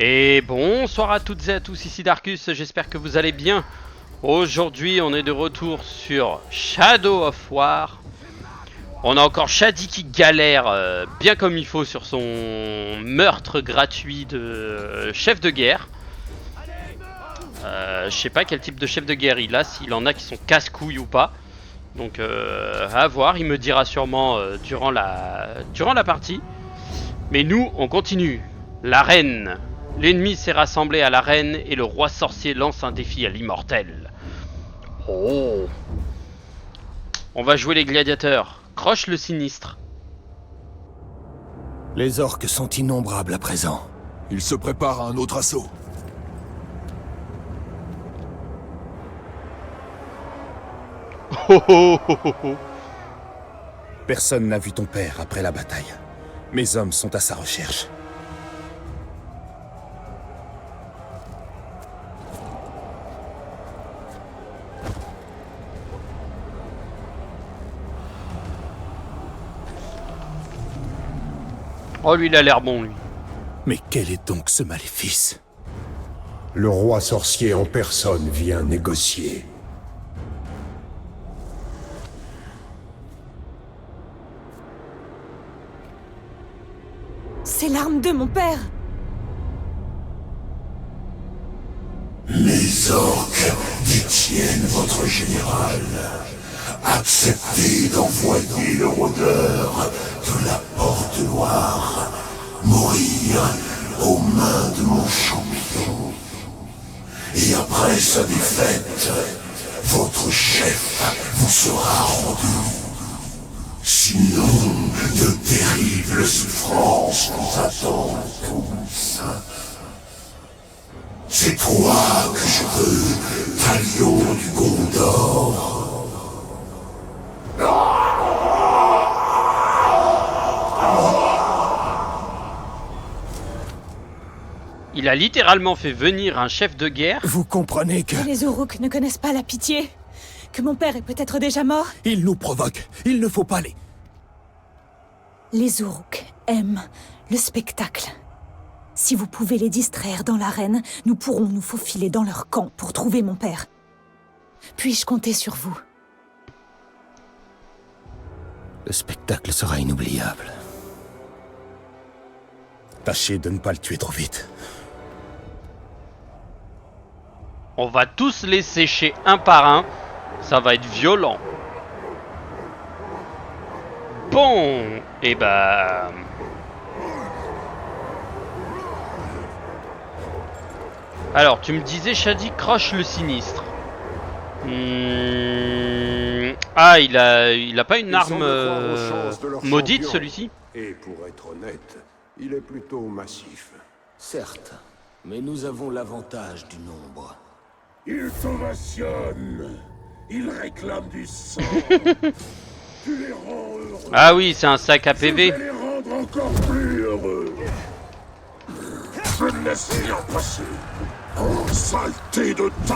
Et bonsoir à toutes et à tous, ici Darkus, j'espère que vous allez bien. Aujourd'hui on est de retour sur Shadow of War. On a encore Shadi qui galère bien comme il faut sur son meurtre gratuit de chef de guerre. Je sais pas quel type de chef de guerre il a, s'il en a qui sont casse-couilles ou pas. Donc à voir, il me dira sûrement durant la partie. Mais nous on continue. L'arène. L'ennemi s'est rassemblé à l'arène et le roi sorcier lance un défi à l'immortel. Oh. On va jouer les gladiateurs. Croche le sinistre. Les orques sont innombrables à présent. Il se prépare à un autre assaut. Oh oh oh oh oh. Personne n'a vu ton père après la bataille. Mes hommes sont à sa recherche. Oh lui il a l'air bon lui. Mais quel est donc ce maléfice? Le roi sorcier en personne vient négocier. C'est l'arme de mon père! Les orques détiennent votre général. Acceptez d'envoyer le rôdeur de la Porte Noire mourir aux mains de mon champion. Et après sa défaite, votre chef vous sera rendu. Sinon, de terribles souffrances vous attendent tous. C'est toi que je veux, Talion du Gondor. Il a littéralement fait venir un chef de guerre. Vous comprenez que... Les Uruk ne connaissent pas la pitié? Que mon père est peut-être déjà mort? Il nous provoque. Il ne faut pas les... Les Uruk aiment le spectacle. Si vous pouvez les distraire dans l'arène, nous pourrons nous faufiler dans leur camp pour trouver mon père. Puis-je compter sur vous? Le spectacle sera inoubliable. Tâchez de ne pas le tuer trop vite. On va tous les sécher un par un. Ça va être violent. Bon, et bah... Alors, tu me disais, Shadi croche le sinistre. Ah, il a pas une arme maudite, celui-ci? Et pour être honnête, il est plutôt massif. Certes, mais nous avons l'avantage du nombre. Il t'ovationne. Il réclame du sang. Tu les rends heureux. Ah oui, c'est un sac à Je PV. vais les rendre encore plus heureux. Je ne laisse rien passer. Oh, saleté de temps.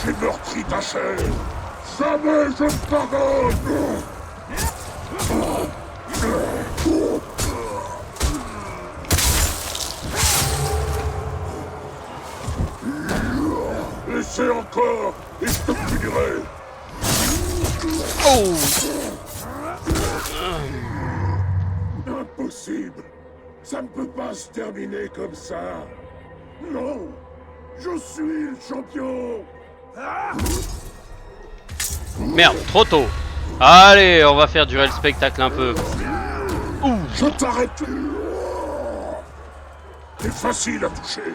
J'ai meurtri ta chair. Jamais je ne pardonne. Essaie encore et je te punirai. Oh! Impossible. Ça ne peut pas se terminer comme ça. Non. Je suis le champion. Merde, trop tôt. Allez, on va faire durer le spectacle un peu. Ouh! Je t'arrête. T'es facile à toucher.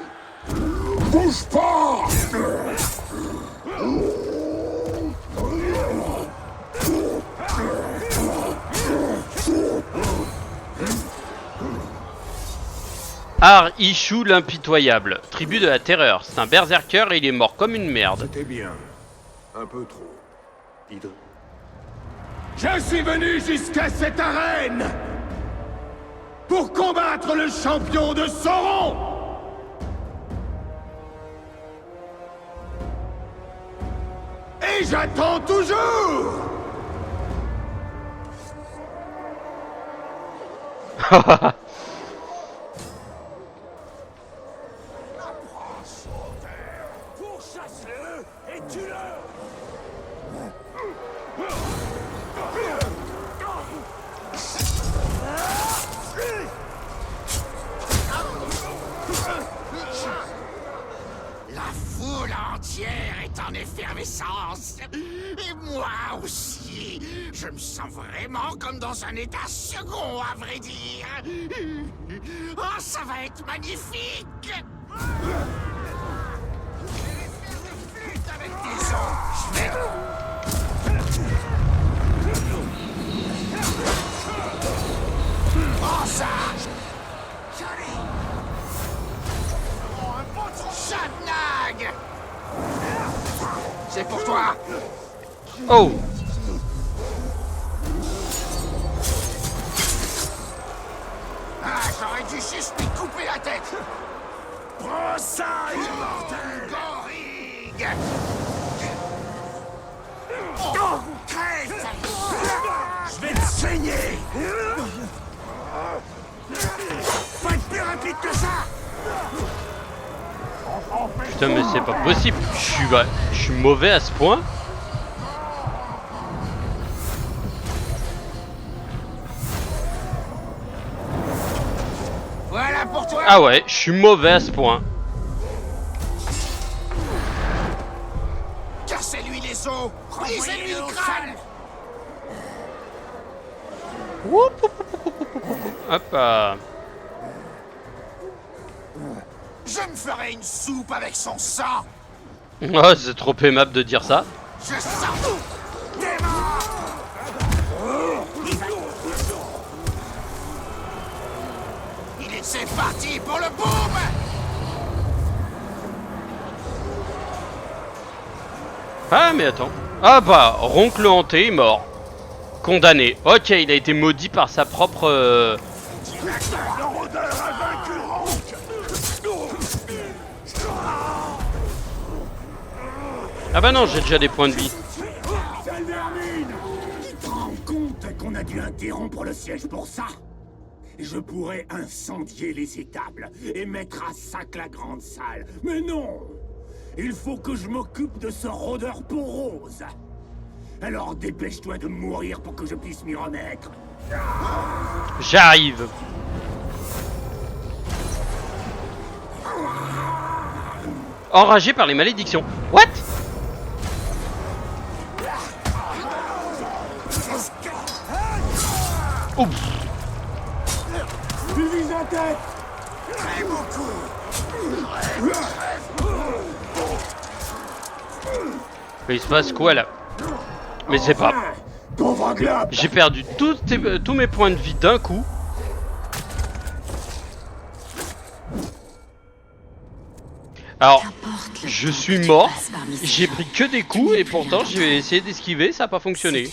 Bouge pas. Ar Ishu l'impitoyable, tribu de la terreur. C'est un berserker et il est mort comme une merde. C'était bien. Un peu trop. Hydre. Je suis venu jusqu'à cette arène pour combattre le champion de Sauron. Et j'attends toujours. Pourchasse-le et tue-le. La foule entière est en effervescence. Et moi aussi. Je me sens vraiment comme dans un état second, à vrai dire. Oh, ça va être magnifique. Flûte avec des os. Je vais... Oh, ça. Joli. Oh, un bon Chatnag. C'est pour toi. Oh! Ah, j'aurais dû juste lui couper la tête. Prends ça, immortel. Gorig. Oh, crève, Je vais te saigner. Pas être plus rapide que ça. Putain, mais c'est pas possible. Je suis mauvais à ce point. Voilà pour toi. Ah ouais, je suis mauvais à ce point. Cassez-lui les os. Brisez-lui le crâne. Hop là. Je me ferai une soupe avec son sang. Oh, c'est trop aimable de dire ça. Je sens tout. T'es mort. C'est parti pour le boom. Ah, mais attends. Ah bah, Roncle le hanté est mort. Condamné. Ok, il a été maudit par sa propre... Le rôdeur a vaincu Ronk. Ah bah non, j'ai déjà des points de vie. Sale vermine. Tu te rends compte qu'on a dû interrompre le siège pour ça? Je pourrais incendier les étables et mettre à sac la grande salle. Mais non! Il faut que je m'occupe de ce rôdeur peau rose. Alors dépêche-toi de mourir pour que je puisse m'y remettre. J'arrive. Enragé par les malédictions. What? Oups. Tu vises la tête! Très beaucoup. Mais il se passe quoi là? Mais c'est pas... Pauvre globe! J'ai perdu tous mes points de vie d'un coup. Alors, je suis mort, j'ai pris que des coups et pourtant j'ai essayé d'esquiver, ça n'a pas fonctionné.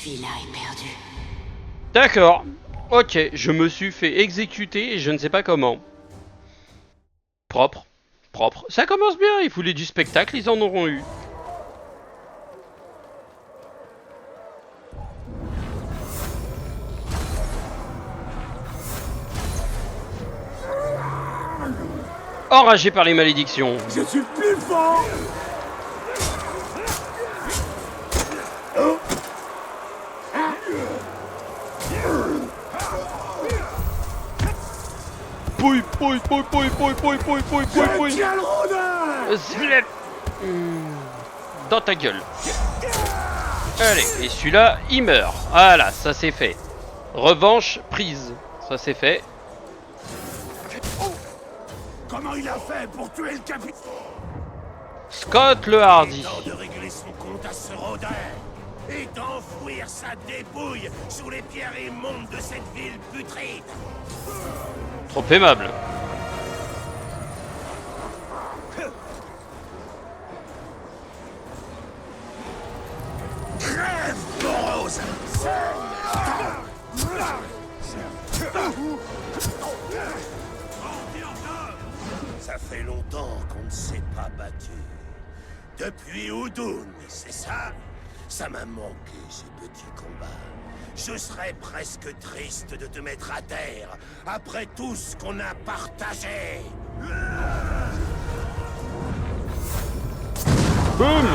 D'accord, ok, je me suis fait exécuter et je ne sais pas comment. Propre, propre. Ça commence bien, ils voulaient du spectacle, ils en auront eu. Enragé par les malédictions. Je suis plus fort! Oh. Pouille, pouille, pouille, pouille, pouille, pouille, pouille, pouille, pouille, pouille. Tiens le rôdeur! Slip. Dans ta gueule. Allez, et celui-là, il meurt. Voilà, ça c'est fait. Revanche prise. Ça c'est fait. Comment il a fait pour tuer le capitaine? Scott le Hardy. Temps de régler son compte à ce rôdeur et d'enfouir sa dépouille sous les pierres immondes de cette ville putride. Trop aimable. Crève, Boros! Ça fait longtemps qu'on ne s'est pas battu. Depuis Udun, c'est ça? Ça m'a manqué, ces petits combats. Je serais presque triste de te mettre à terre, après tout ce qu'on a partagé. Boum.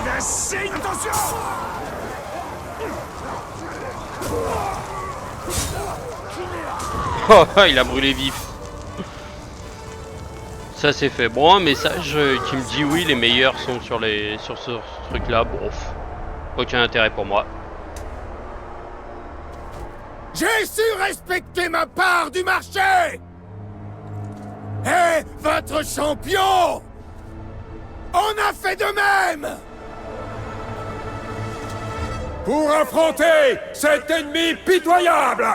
La signe, attention! Oh, il a brûlé vif. Ça c'est fait. Bon, un message qui me dit oui, les meilleurs sont sur ce truc là. Bon, aucun intérêt pour moi. J'ai su respecter ma part du marché! Et votre champion! On a fait de même! Pour affronter cet ennemi pitoyable,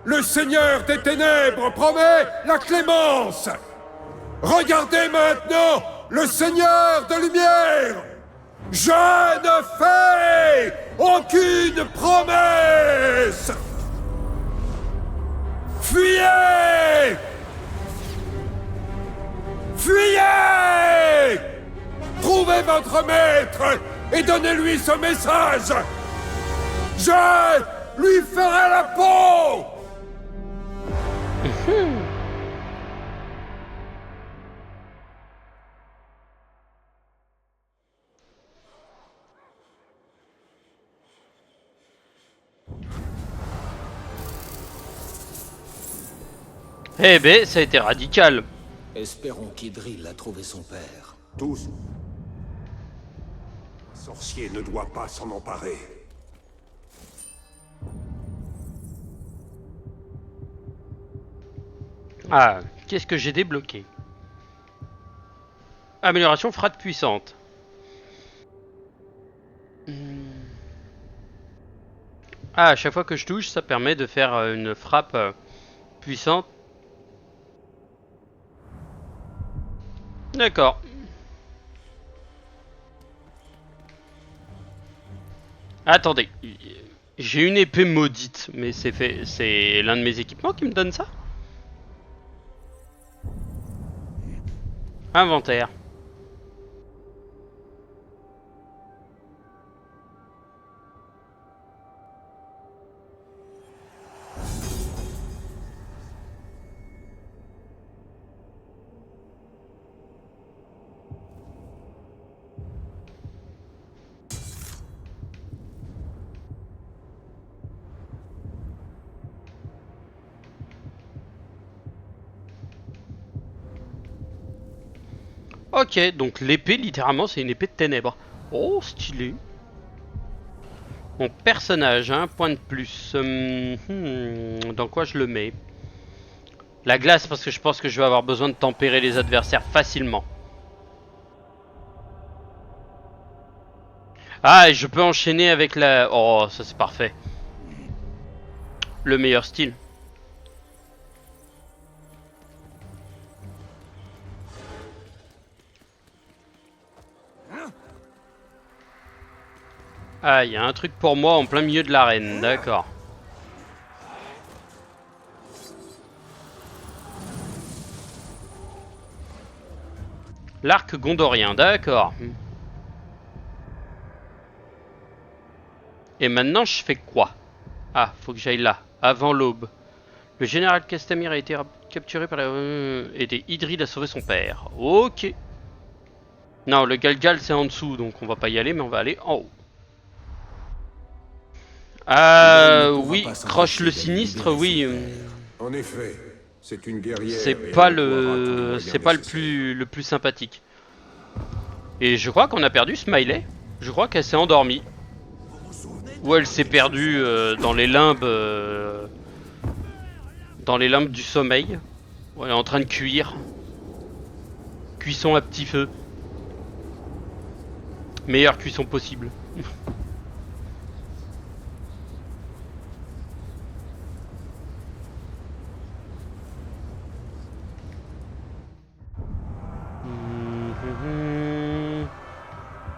le Seigneur des Ténèbres promet la clémence. Regardez maintenant le Seigneur de Lumière. Je ne fais aucune promesse. Fuyez! Fuyez! Trouvez votre maître et donnez-lui ce message. Je lui ferai la peau! Eh ben, ça a été radical. Espérons qu'Idril a trouvé son père. Tous. Un sorcier ne doit pas s'en emparer. Ah, qu'est-ce que j'ai débloqué? Amélioration frappe puissante. Ah, à chaque fois que je touche, ça permet de faire une frappe puissante. D'accord. Attendez, j'ai une épée maudite, mais c'est l'un de mes équipements qui me donne ça? Inventaire. Ok, donc l'épée, littéralement, c'est une épée de ténèbres. Oh, stylé. Mon personnage, un point de plus. Dans quoi je le mets? La glace, parce que je pense que je vais avoir besoin de tempérer les adversaires facilement. Ah, et je peux enchaîner avec la... Oh, ça c'est parfait. Le meilleur style. Ah, il y a un truc pour moi en plein milieu de l'arène, d'accord. L'arc gondorien, d'accord. Et maintenant, je fais quoi? Ah, faut que j'aille là, avant l'aube. Le général Castamir a été capturé par la... et Idril a sauvé son père. Ok. Non, le Galgal, c'est en dessous, donc on va pas y aller, mais on va aller en haut. Oui, Croche le sinistre, oui. En effet, c'est une guerrière. C'est pas le plus sympathique. Et je crois qu'on a perdu Smiley. Je crois qu'elle s'est endormie. Ou elle s'est perdue dans les limbes du sommeil. Ou elle est en train de cuire. Cuisson à petit feu. Meilleure cuisson possible.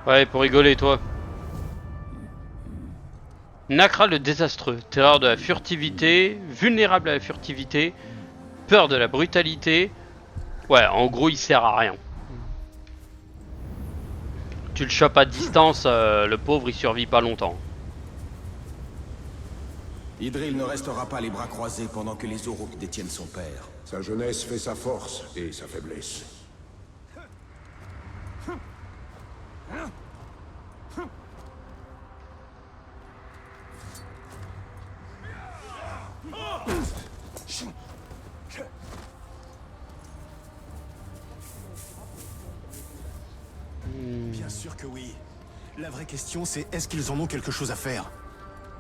Ouais, pour rigoler, toi. Nakra le désastreux, terreur de la furtivité, vulnérable à la furtivité, peur de la brutalité. Ouais, en gros, il sert à rien. Tu le chopes à distance, le pauvre, il survit pas longtemps. Idril ne restera pas les bras croisés pendant que les Uruk détiennent son père. Sa jeunesse fait sa force et sa faiblesse. Bien sûr que oui. La vraie question, c'est est-ce qu'ils en ont quelque chose à faire?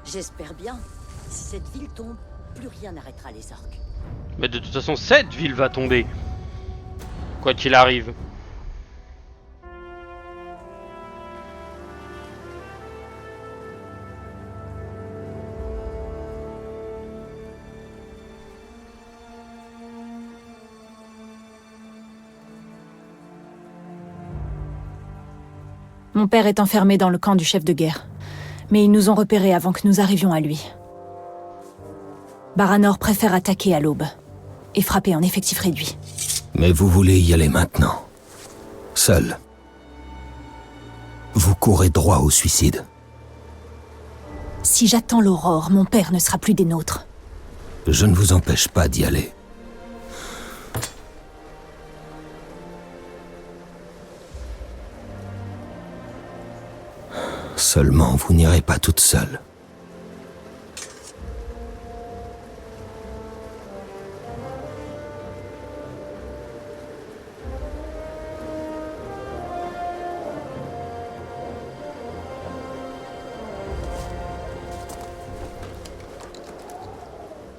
J'espère bien. Si cette ville tombe, plus rien n'arrêtera les orques. Mais de toute façon, cette ville va tomber. Quoi qu'il arrive. Mon père est enfermé dans le camp du chef de guerre. Mais ils nous ont repérés avant que nous arrivions à lui. Baranor préfère attaquer à l'aube. Et frapper en effectif réduit. Mais vous voulez y aller maintenant. Seul. Vous courez droit au suicide. Si j'attends l'aurore, mon père ne sera plus des nôtres. Je ne vous empêche pas d'y aller. Seulement, vous n'irez pas toute seule.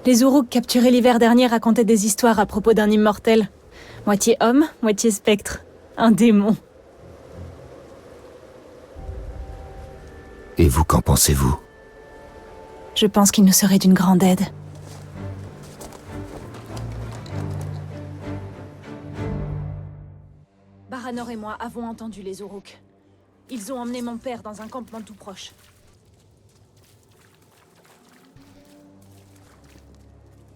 Les Uruk capturés l'hiver dernier racontaient des histoires à propos d'un immortel. Moitié homme, moitié spectre. Un démon. Et vous, qu'en pensez-vous? Je pense qu'il nous serait d'une grande aide. Baranor et moi avons entendu les Uruk. Ils ont emmené mon père dans un campement tout proche.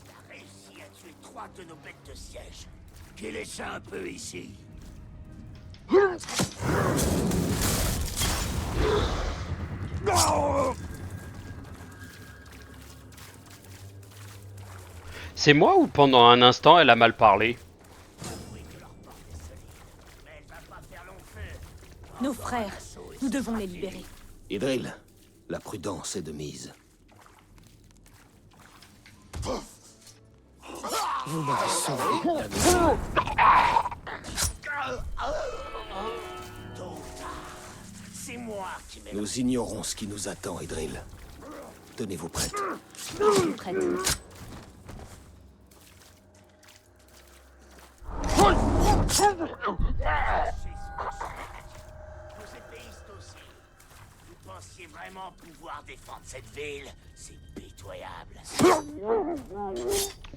T'as réussi à tuer 3 de nos bêtes de siège. Qu'il est ça un peu ici. C'est moi ou pendant un instant elle a mal parlé? Nos frères, nous devons les libérer. Idril, la prudence est de mise. Vous m'avez sauvé. C'est moi qui mets Nous ignorons ce qui nous attend, Idril. Tenez-vous prête. Prête. Vous épéistes aussi. Vous pensiez vraiment pouvoir défendre cette ville? C'est pitoyable.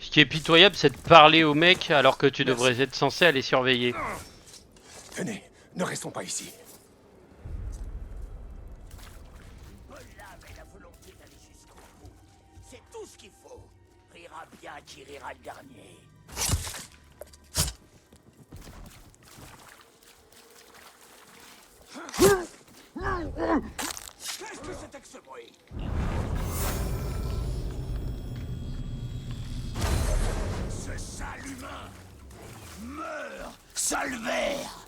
Ce qui est pitoyable, c'est de parler au mec alors que tu devrais être censé aller surveiller. Tenez, ne restons pas ici. Paul avait la volonté d'aller jusqu'au bout. C'est tout ce qu'il faut. Rira bien qui rira le dernier. Qu'est-ce que c'était que ce bruit? Ce sale humain! Meurs, sale verre!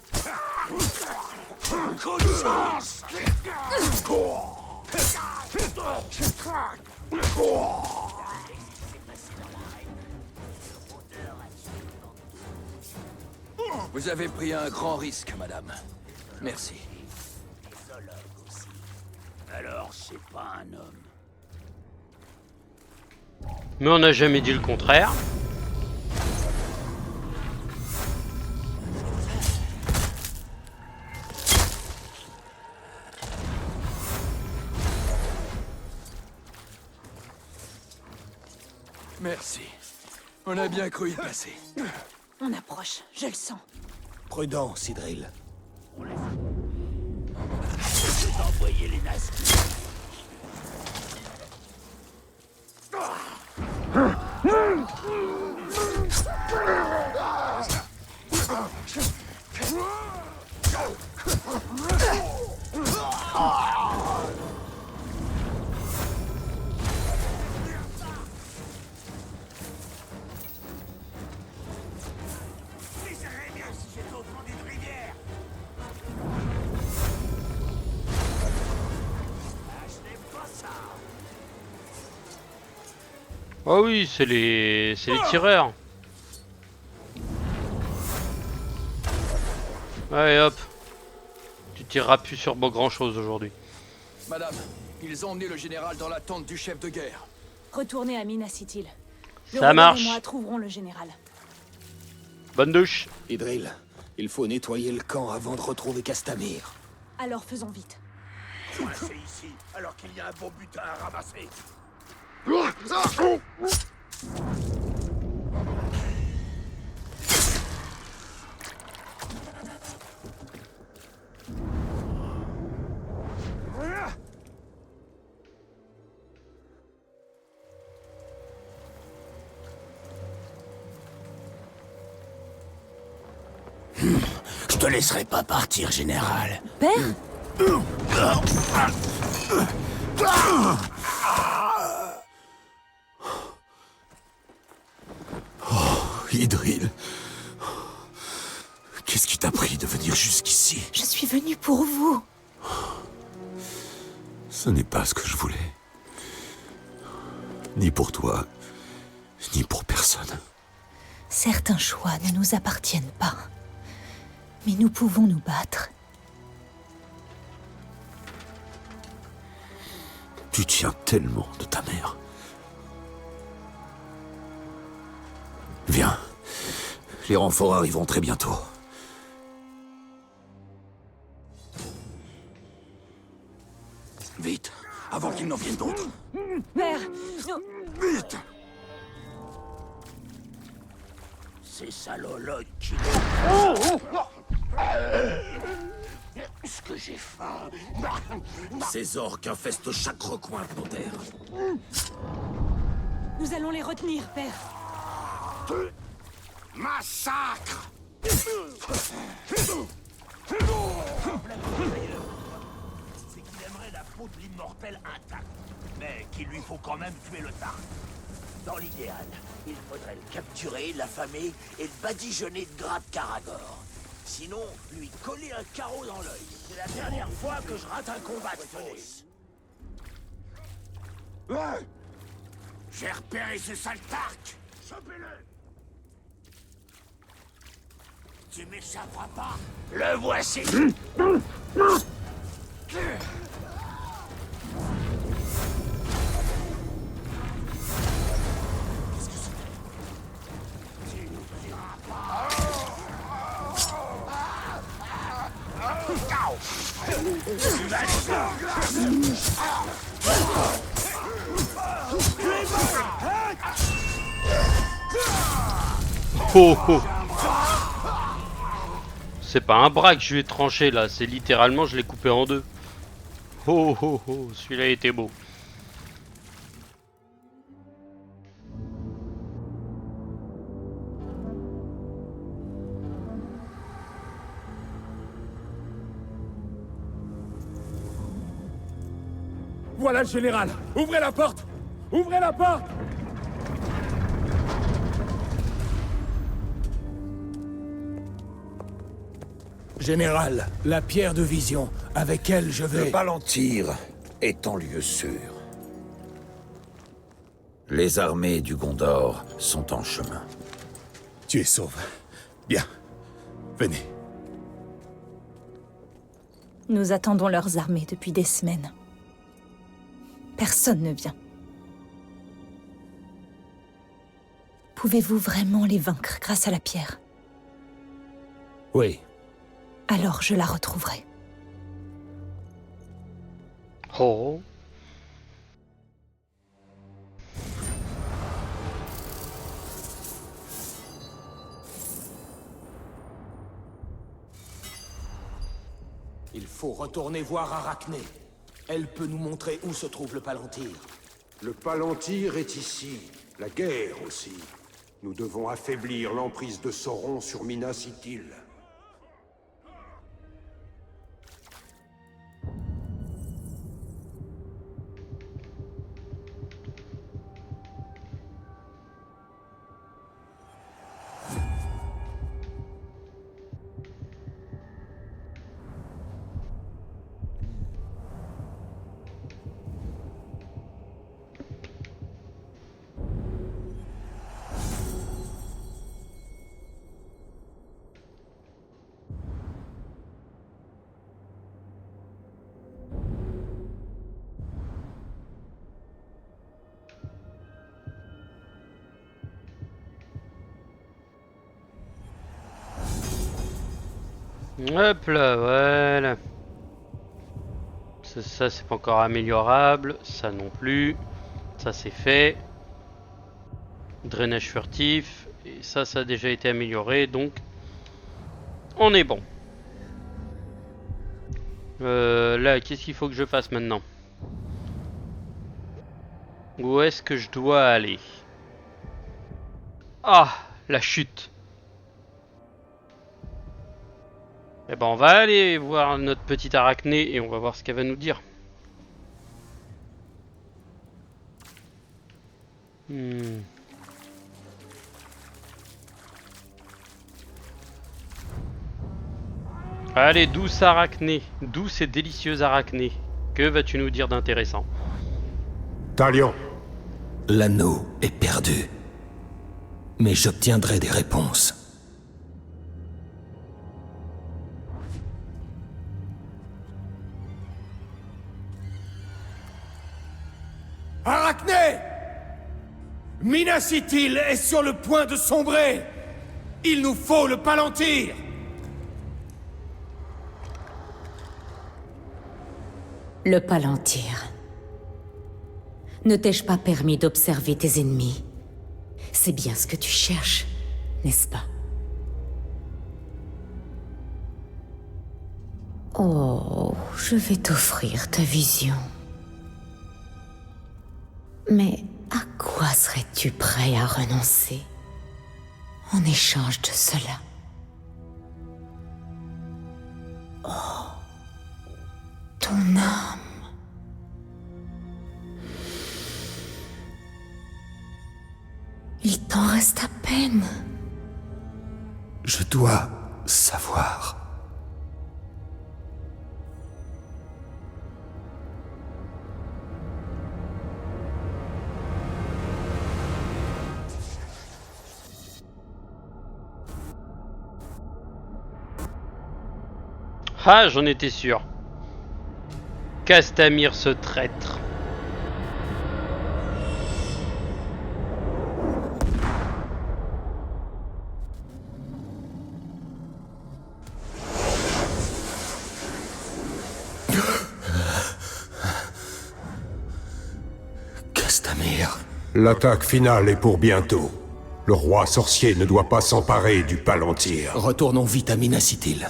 Coup de chance! Vous avez pris un grand risque, madame. Merci. Alors, c'est pas un homme. Mais on n'a jamais dit le contraire. Merci. On a bien cru y passer. On approche, je le sens. Prudence, Idril. Envoyez les nazis. Oh oui, c'est les tireurs. Allez hop. Tu tireras plus sur grand chose aujourd'hui. Madame, ils ont emmené le général dans la tente du chef de guerre. Retournez à Minas Ithil. Ça marche. Et moi trouverons le général. Bonne douche. Idril, il faut nettoyer le camp avant de retrouver Castamir. Alors faisons vite. Coincé ici, alors qu'il y a un beau butin à ramasser. Je te laisserai pas partir, général. Père? Idril. Qu'est-ce qui t'a pris de venir jusqu'ici? Je suis venue pour vous. Ce n'est pas ce que je voulais. Ni pour toi, ni pour personne. Certains choix ne nous appartiennent pas. Mais nous pouvons nous battre. Tu tiens tellement de ta mère. Viens. Les renforts arriveront très bientôt. Vite, avant qu'il n'en vienne d'autres. Père, nous... Vite! Ces salauds qui... Est-ce que j'ai faim? Ces orques infestent chaque recoin de nos terres. nous allons les retenir, Père. Massacre! C'est qu'il aimerait la peau de l'immortel intacte, mais qu'il lui faut quand même tuer le Tarn. Dans l'idéal, il faudrait le capturer, l'affamer et le badigeonner de gras de Karagor. Sinon, lui coller un carreau dans l'œil. C'est la dernière fois que je rate un combat de fausse. Ouais. J'ai repéré ce sale Tark. Chopez-le. Tu m'échapperas pas. Le voici. Oh, oh. C'est pas un bras que je lui ai tranché là, c'est littéralement je l'ai coupé en deux. Oh oh oh, celui-là était beau. Voilà le général. Ouvrez la porte. Ouvrez la porte. Général, la pierre de vision, avec elle je vais... Le Palantir est en lieu sûr. Les armées du Gondor sont en chemin. Tu es sauve. Bien. Venez. Nous attendons leurs armées depuis des semaines. Personne ne vient. Pouvez-vous vraiment les vaincre grâce à la pierre? Oui. Alors je la retrouverai. Oh. Il faut retourner voir Arachné. Elle peut nous montrer où se trouve le Palantir. Le Palantir est ici. La guerre aussi. Nous devons affaiblir l'emprise de Sauron sur Minas Ithil. Hop là, voilà. Ça c'est pas encore améliorable. Ça non plus. Ça c'est fait. Drainage furtif. Et ça a déjà été amélioré. Donc, on est bon. Là, qu'est-ce qu'il faut que je fasse maintenant? Où est-ce que je dois aller? Ah, la chute. Eh ben, on va aller voir notre petite arachnée et on va voir ce qu'elle va nous dire. Allez, douce arachnée, douce et délicieuse arachnée. Que vas-tu nous dire d'intéressant? Talion. L'anneau est perdu. Mais j'obtiendrai des réponses. Arachné! Minas Ithil est sur le point de sombrer. Il nous faut le Palantir. Le Palantir. Ne t'ai-je pas permis d'observer tes ennemis? C'est bien ce que tu cherches, n'est-ce pas? Oh, je vais t'offrir ta vision. Mais à quoi serais-tu prêt à renoncer en échange de cela? Oh, ton âme. Il t'en reste à peine. Je dois savoir. Ah, j'en étais sûr. Castamir, ce traître. Castamir. L'attaque finale est pour bientôt. Le roi sorcier ne doit pas s'emparer du Palantir. Retournons vite à Minas Ithil.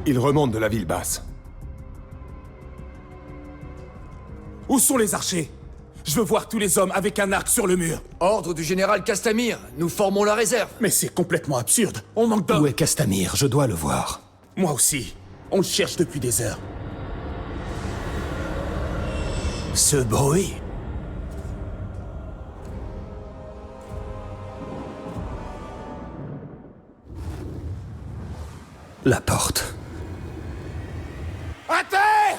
Ils remontent de la ville basse. Où sont les archers? Je veux voir tous les hommes avec un arc sur le mur. Ordre du général Castamir, nous formons la réserve. Mais c'est complètement absurde. On manque d'hommes. Où est Castamir? Je dois le voir. Moi aussi. On le cherche depuis des heures. Ce bruit. La porte. À terre!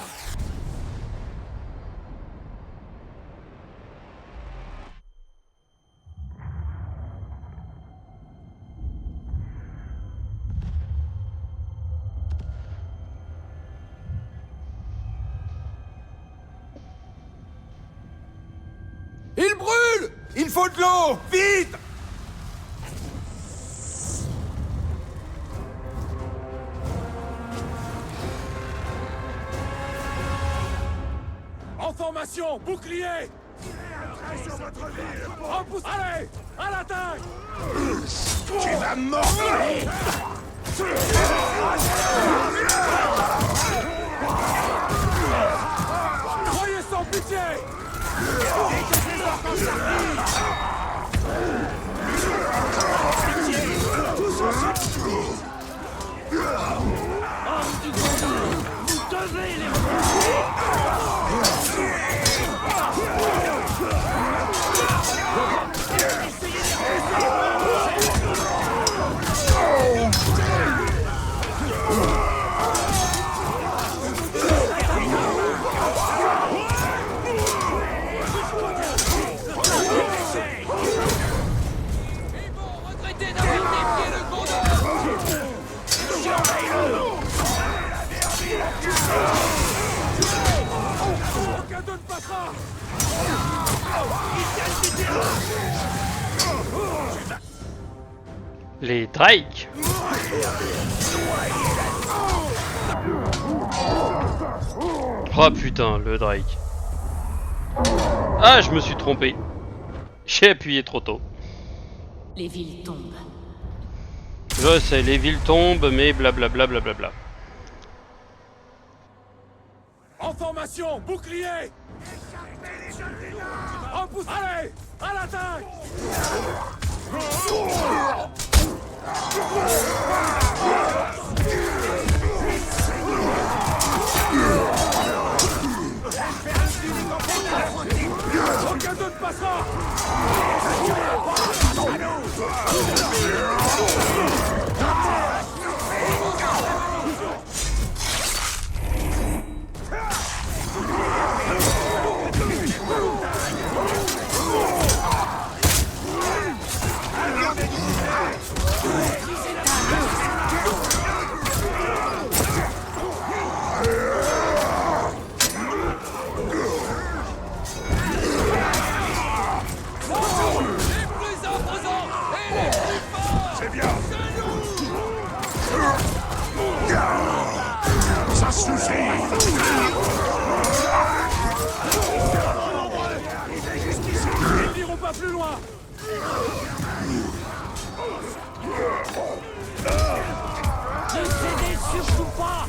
Il brûle! Il faut de l'eau! Vite! En formation! Bouclier! Repousse! Allez! À l'attaque! Tu vas mourir! Croyez sans pitié! Vous devez les passera. Les Drake. Oh putain, le Drake. Ah, je me suis trompé. J'ai appuyé trop tôt. Les villes tombent. Je sais, les villes tombent, mais blablabla blablabla. En formation, bouclier. Repousse. Allez, à l'attaque. Aucun doute passera. C'est bien. Ça suffit. Ils n'iront pas plus loin. Ne cédez surtout pas.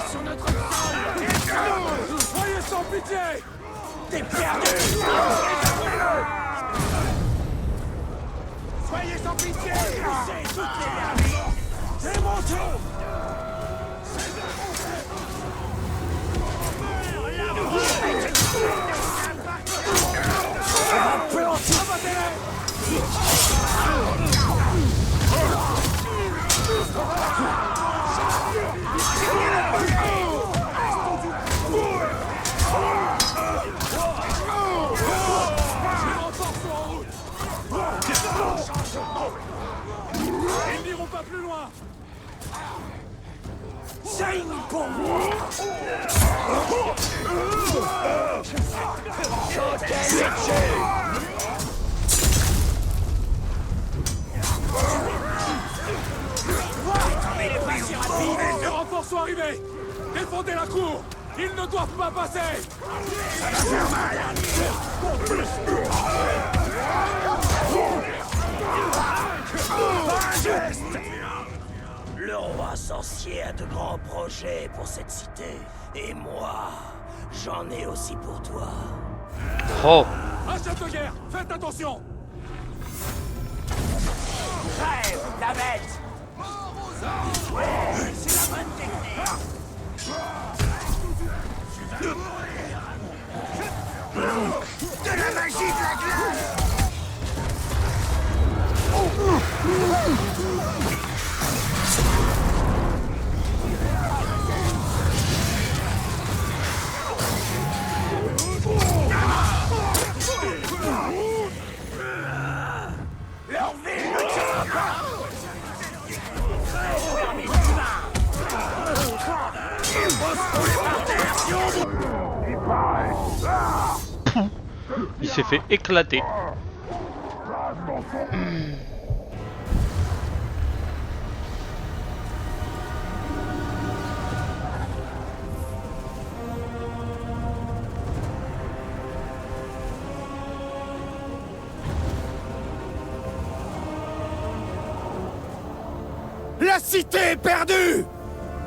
Sur notre sol. Soyez sans pitié. T'es perdu. Soyez sans pitié. Poussez toutes les armes. C'est mon tour. Ils n'iront pas plus loin. Saigne pour moi. Les renforts sont arrivés. Défendez la cour. Ils ne doivent pas passer. Ça va faire mal. Le roi sorcier a de grands projets pour cette cité. Et moi, j'en ai aussi pour toi. Oh. Un chef de guerre, faites attention. Crève, la bête. C'est la bonne technique. De la magie de la glace. Leur ville ne tient pas. Il s'est fait éclater. La cité est perdue.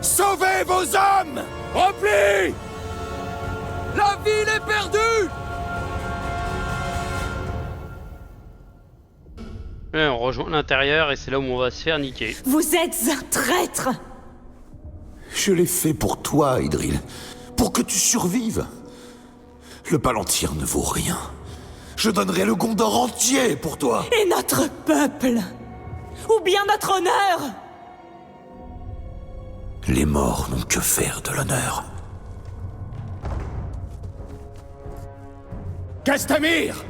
Sauvez vos hommes. Repli. La ville est perdue. Ouais, on rejoint l'intérieur et c'est là où on va se faire niquer. Vous êtes un traître. Je l'ai fait pour toi, Idril. Pour que tu survives. Le Palantir ne vaut rien. Je donnerai le Gondor entier pour toi. Et notre peuple. Ou bien notre honneur. Les morts n'ont que faire de l'honneur. Castamir.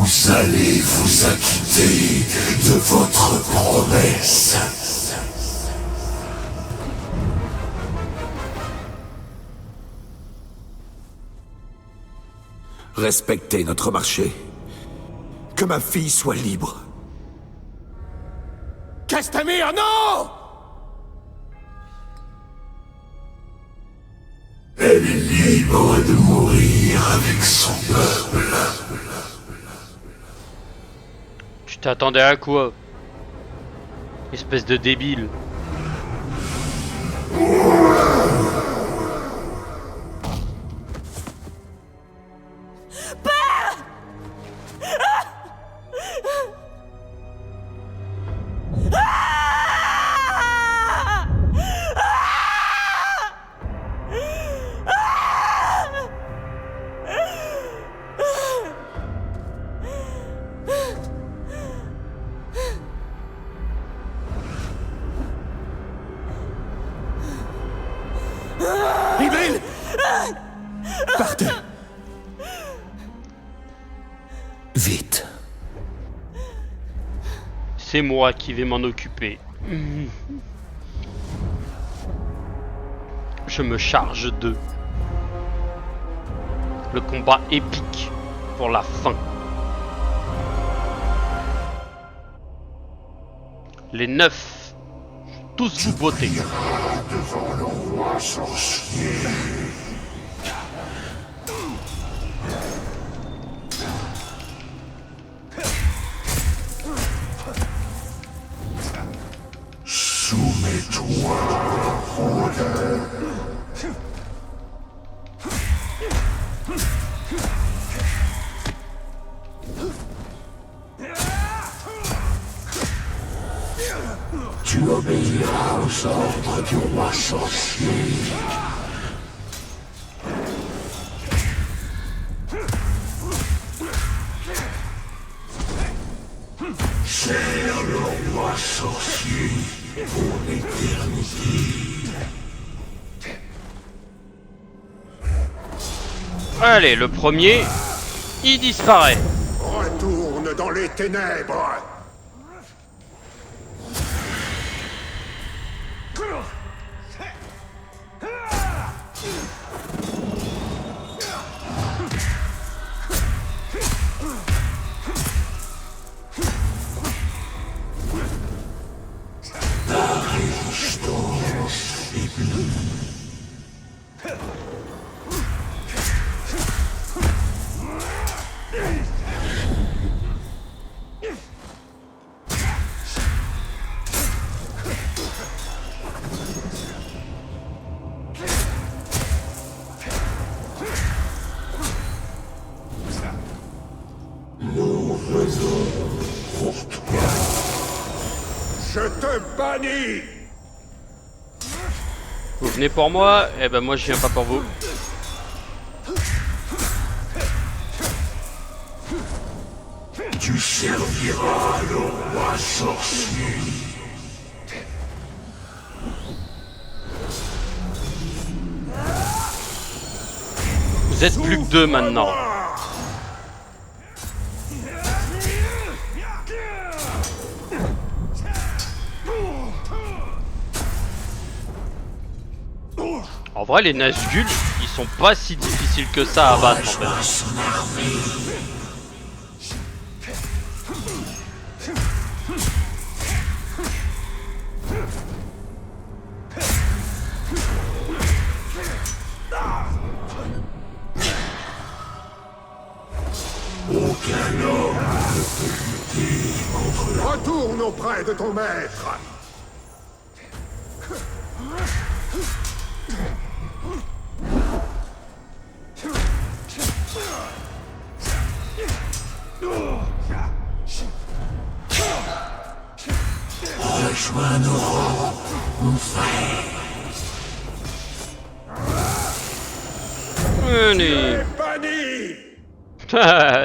Vous allez vous acquitter de votre promesse. Respectez notre marché. Que ma fille soit libre. Castamir, non! Elle est libre de mourir avec son peuple. Tu t'attendais à quoi? Espèce de débile. Idril! Partez! Vite. C'est moi qui vais m'en occuper. Je me charge d'eux. Le combat épique pour la fin. Les 9, tous vous botter. Devant le roi sorcier. Soumets-toi, rôdeur. Tu obéiras aux ordres du roi sorcier. Sers le roi sorcier pour l'éternité. Allez, le premier, il disparaît. Retourne dans les ténèbres. La résistance est bleue. Nous venons pour toi. Je te bannis. Vous venez pour moi? Eh ben moi je viens pas pour vous. Tu serviras le roi sorcier. Vous êtes plus que 2 maintenant. En vrai, les Nazgûl, ils sont pas si difficiles que ça à battre en fait. Aucun homme ne peut lutter contre. Retourne auprès de ton maître. Rejoins nos rangs, mon frère. Allez.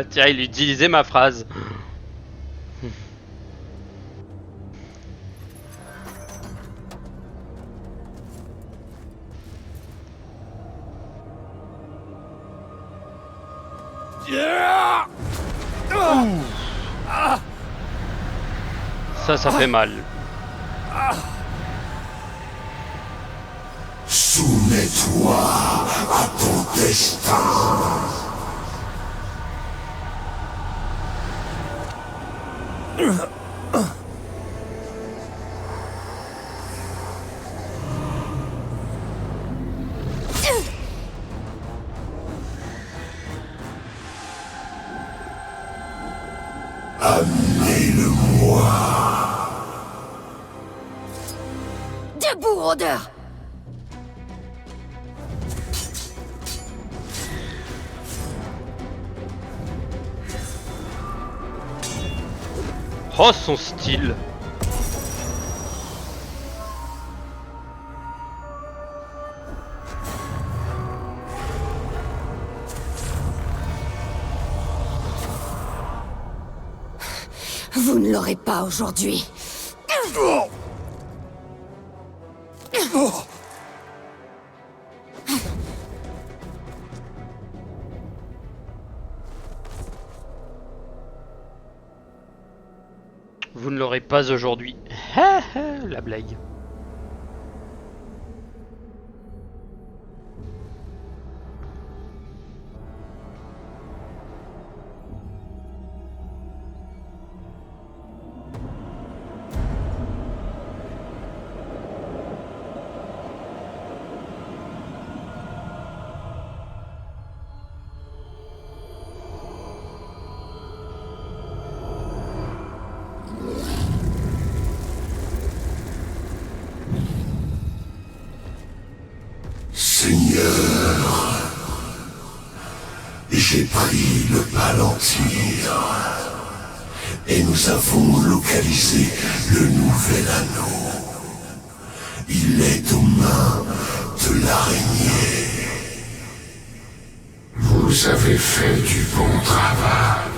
Tiens, il utilisait ma phrase. Ça fait mal. Soumets-toi à ton destin. Amenez-le-moi. Debout, rôdeur! Oh, son style. Vous ne l'aurez pas aujourd'hui. Vous ne l'aurez pas aujourd'hui. La blague. Seigneur, j'ai pris le Palantir et nous avons localisé le nouvel anneau. Il est aux mains de l'araignée. Vous avez fait du bon travail.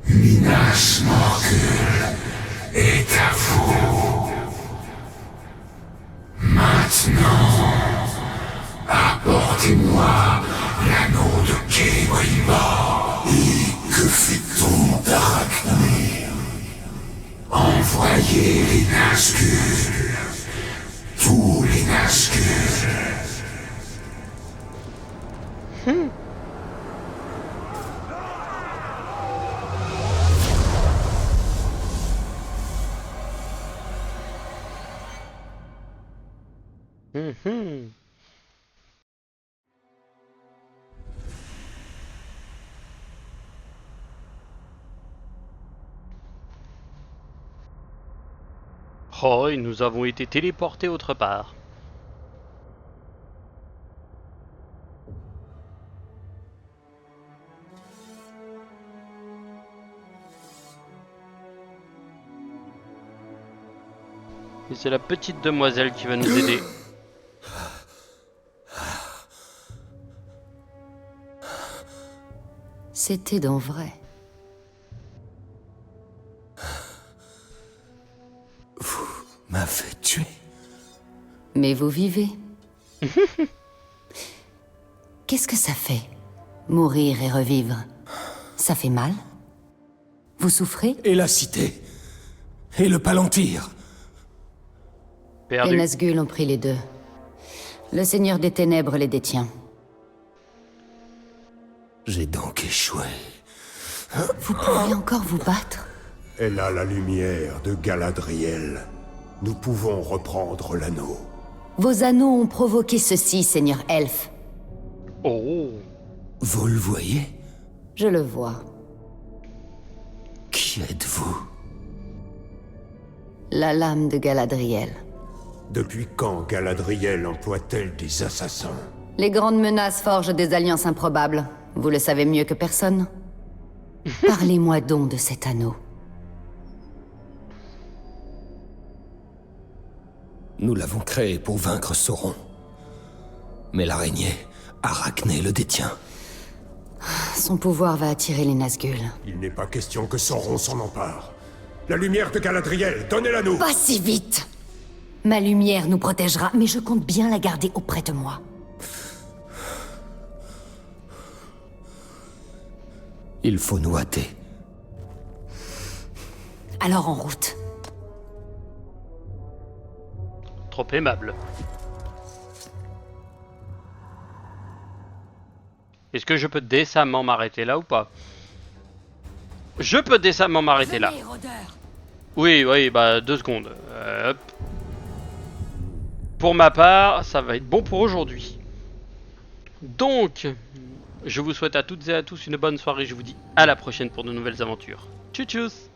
Minas Morgul est à vous. Maintenant, apportez-moi l'anneau de Celebrimbor. Et que fait-on d'Arachné? Envoyez les Nazgûl. Tous les Nazgûl. Oh, et nous avons été téléportés autre part. Et c'est la petite demoiselle qui va nous aider. C'était donc vrai. Vous m'avez tué. Mais vous vivez. Qu'est-ce que ça fait? Mourir et revivre. Ça fait mal? Vous souffrez? Et la cité? Et le Palantir? Perdu. Les Nazgûl ont pris les deux. Le Seigneur des Ténèbres les détient. J'ai donc échoué. Vous pourriez encore vous battre? Elle a la lumière de Galadriel. Nous pouvons reprendre l'anneau. Vos anneaux ont provoqué ceci, Seigneur Elfe. Oh. Vous le voyez? Je le vois. Qui êtes-vous? La lame de Galadriel. Depuis quand Galadriel emploie-t-elle des assassins? Les grandes menaces forgent des alliances improbables. Vous le savez mieux que personne. Parlez-moi donc de cet anneau. Nous l'avons créé pour vaincre Sauron. Mais l'araignée, Arachné, le détient. Son pouvoir va attirer les Nazgûl. Il n'est pas question que Sauron s'en empare. La lumière de Galadriel, donnez l'anneau! Pas si vite! Ma lumière nous protégera, mais je compte bien la garder auprès de moi. Il faut nous hâter. Alors en route. Trop aimable. Est-ce que je peux décemment m'arrêter là ou pas? Je peux décemment m'arrêter là. Oui, oui, bah 2 secondes. Hop. Pour ma part, ça va être bon pour aujourd'hui. Donc, je vous souhaite à toutes et à tous une bonne soirée. Je vous dis à la prochaine pour de nouvelles aventures. Tchuss tchuss.